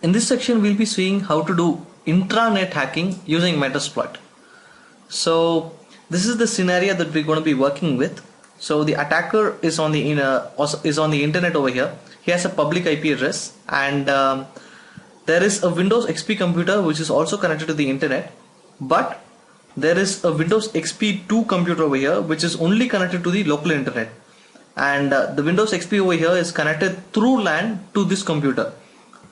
In this section, we'll be seeing how to do intranet hacking using Metasploit. So this is the scenario that we're going to be working with. So the attacker is on the internet over here. He has a public IP address, and there is a Windows XP computer which is also connected to the internet, but there is a Windows XP 2 computer over here which is only connected to the local internet, and the Windows XP over here is connected through LAN to this computer.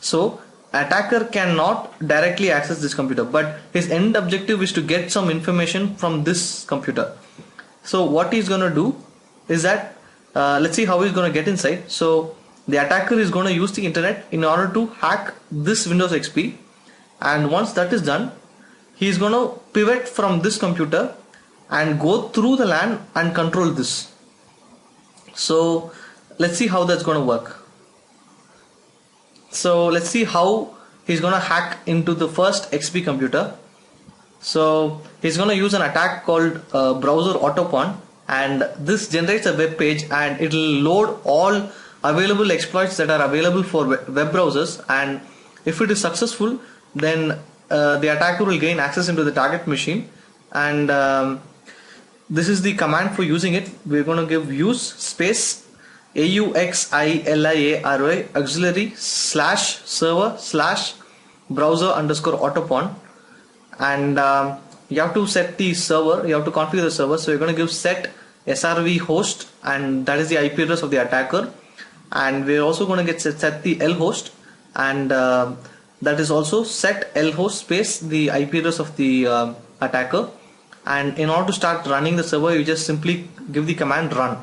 So attacker cannot directly access this computer, but his end objective is to get some information from this computer. So what he's going to do is that let's see how he's going to get inside. So the attacker is going to use the internet in order to hack this Windows XP, and once that is done, he is going to pivot from this computer and go through the LAN and control this. So let's see how that's going to work. So let's see how he's going to hack into the first XP computer. So he's going to use an attack called browser autopon, and this generates a web page and it will load all available exploits that are available for web browsers, and if it is successful, then the attacker will gain access into the target machine, and this is the command for using it. We're going to give use space auxiliary auxiliary /server/browser_autopon, and you have to set the server, you have to configure the server. So you're going to give set srv host, and that is the IP address of the attacker, and we're also going to get set the L host, and that is also set L host space the IP address of the attacker. And in order to start running the server, you just simply give the command run,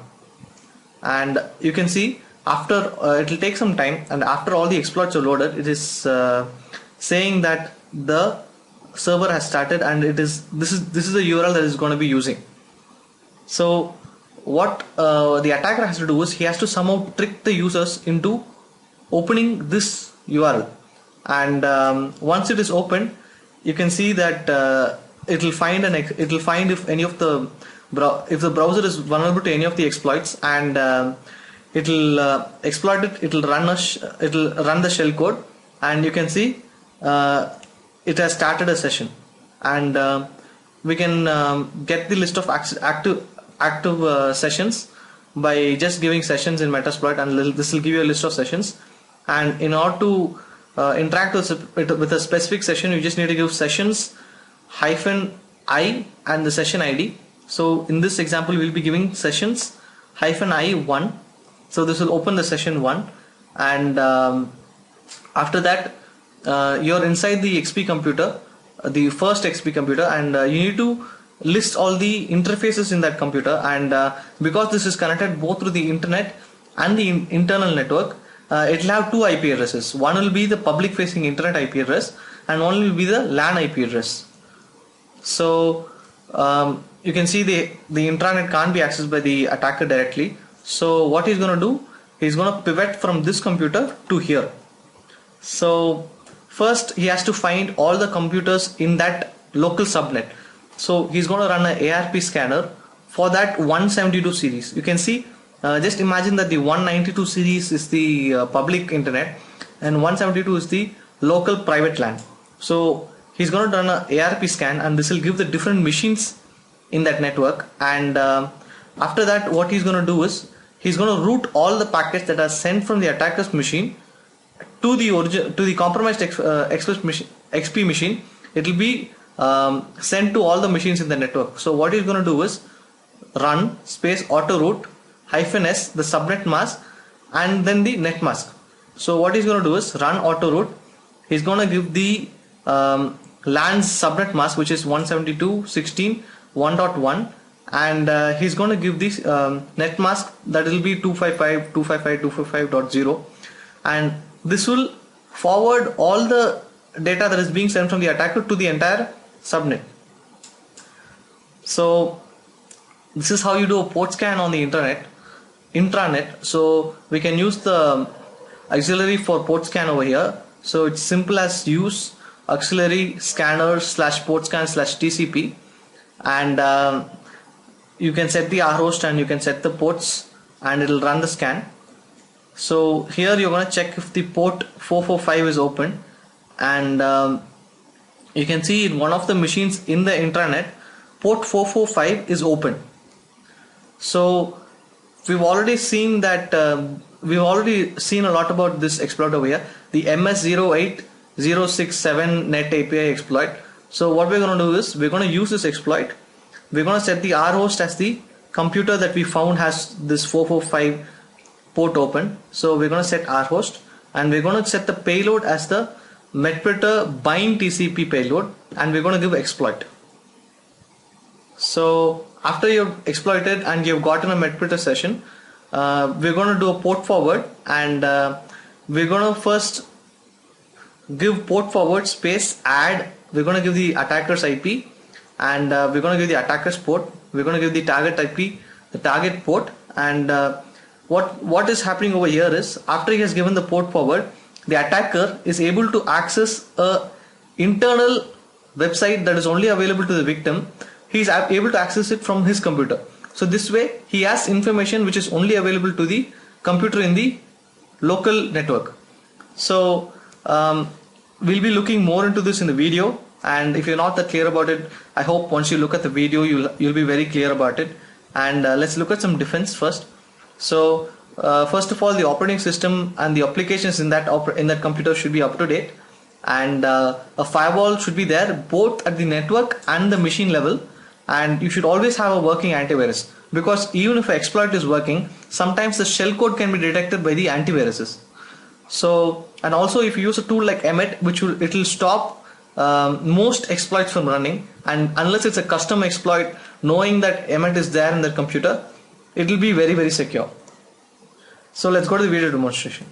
and you can see after it will take some time, and after all the exploits are loaded, it is saying that the server has started, and this is the URL that is going to be using. So what the attacker has to do is he has to somehow trick the users into opening this URL, and once it is opened, you can see that it will find if any of the if the browser is vulnerable to any of the exploits, and it will exploit it. It will run the shell code, and you can see it has started a session, and we can get the list of active sessions by just giving sessions in Metasploit, and this will give you a list of sessions. And in order to interact with a specific session, you just need to give sessions -i and the session ID. So in this example, we'll be giving sessions -i1. So this will open the session 1, and after that you're inside the XP computer, the first XP computer, and you need to list all the interfaces in that computer, and because this is connected both through the internet and the internal network, it will have two IP addresses. One will be the public facing internet IP address, and one will be the LAN IP address. So you can see the intranet can't be accessed by the attacker directly. So what he's going to do, he's going to pivot from this computer to here. So first he has to find all the computers in that local subnet. So he's going to run an ARP scanner for that 172 series. You can see, just imagine that the 192 series is the public internet, and 172 is the local private LAN. So he's going to run an ARP scan, and this will give the different machines in that network. And after that, what he's going to do is he's going to route all the packets that are sent from the attacker's machine to the compromised XP machine. It will be sent to all the machines in the network. So what he's going to do is run space auto route -s the subnet mask and then the net mask. So what he's going to do is run auto route. He's going to give the LAN's subnet mask, which is 172.16.1.1, and he's going to give this net mask that will be 255.255.255.0, and this will forward all the data that is being sent from the attacker to the entire subnet. So this is how you do a port scan on the intranet. So we can use the auxiliary for port scan over here. So it's simple as use auxiliary scanner /portscan/TCP, and you can set the rhost and you can set the ports, and it will run the scan. So here you're going to check if the port 445 is open, and you can see in one of the machines in the intranet, port 445 is open. So we've already seen that we've already seen a lot about this exploit over here, the MS08067 net API exploit. So what we're going to do is we're going to use this exploit. We're going to set the R host as the computer that we found has this 445 port open. So we're going to set R host, and we're going to set the payload as the Metasploit bind TCP payload, and we're going to give exploit. So after you've exploited and you've gotten a Metasploit session, we're going to do a port forward, and we're going to first give port forward space add. We're going to give the attacker's IP, and we're going to give the attacker's port. We're going to give the target IP, the target port, and what is happening over here is after he has given the port forward, the attacker is able to access a internal website that is only available to the victim. He is able to access it from his computer. So this way he has information which is only available to the computer in the local network. So we'll be looking more into this in the video, and if you're not that clear about it, I hope once you look at the video you'll be very clear about it. And let's look at some defense first. So first of all, the operating system and the applications in that computer should be up to date, and a firewall should be there both at the network and the machine level. And you should always have a working antivirus, because even if an exploit is working, sometimes the shellcode can be detected by the antiviruses. So, and also if you use a tool like Emmet, it will stop most exploits from running, and unless it's a custom exploit, knowing that Emmet is there in the computer, it will be very, very secure. So let's go to the video demonstration.